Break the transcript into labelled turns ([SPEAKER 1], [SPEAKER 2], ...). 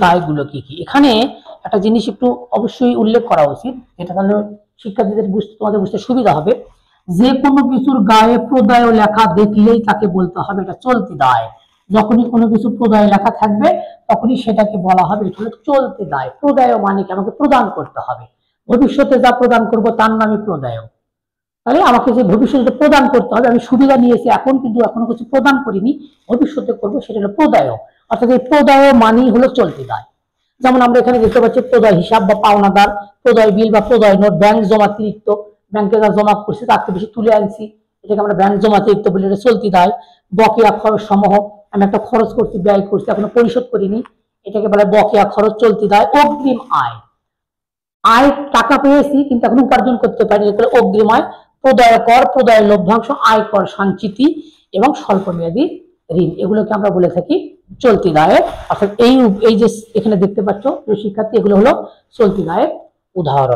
[SPEAKER 1] দায়গুলো কি কি। এখানে একটা জিনিস একটু অবশ্যই উল্লেখ করা উচিত, যেটা তাহলে শিক্ষার্থীদের তোমাদের বুঝতে সুবিধা হবে। যে কোনো কিছুর গায়ে প্রদায় লেখা দেখলেই তাকে বলতে হবে এটা চলতি দায়। যখনই কোনো কিছু প্রদায় লেখা থাকবে তখনই সেটাকে বলা হবে এটা হলো চলতি দায়। প্রদায় মানে কি, আমাকে প্রদান করতে হবে, ভবিষ্যতে যা প্রদান করব তার নামই প্রদায়। তাহলে আমাকে যে ভবিষ্যতে প্রদান করতে হবে, আমি সুবিধা নিয়েছি এখন কিন্তু এখনো কিছু প্রদান করিনি, ভবিষ্যতে করবো, সেটা হলো প্রদায়। অর্থাৎ এই প্রদায় মানেই হলো চলতি দায়। যেমন আমরা এখানে দেখতে পাচ্ছি প্রদায় হিসাব বা পাওনাদার, প্রদায় বিল বা প্রদায় নোট, ব্যাংক জমাতিরিক্ত, ব্যাংকে যা জমা করছি তার থেকে বেশি তুলে আনছি, এটাকে আমরা ব্যাংক জমাতিরিক্ত বলি, এটা চলতি দায়। বকেয়া খরচ সমূহ, আমি একটা খরচ করছি, ব্যয় করছি, এখনো পরিশোধ করিনি, এটাকে বলে বকেয়া খরচ, চলতি দায়। অগ্রিম আয়, আয় টাকা পেয়েছি কিন্তু এখন উপার্জন করতে পারি, অগ্রিম আয়। প্রদায় কর, প্রদায়ের লভ্যাংশ, আয় কর সঞ্চিতি এবং স্বল্প মেয়াদী ঋণ, এগুলোকে আমরা বলে থাকি চলতি দায়ের। অর্থাৎ এই যে এখানে দেখতে পাচ্ছ শিক্ষার্থী, এগুলো হলো চলতি দায়ের উদাহরণ।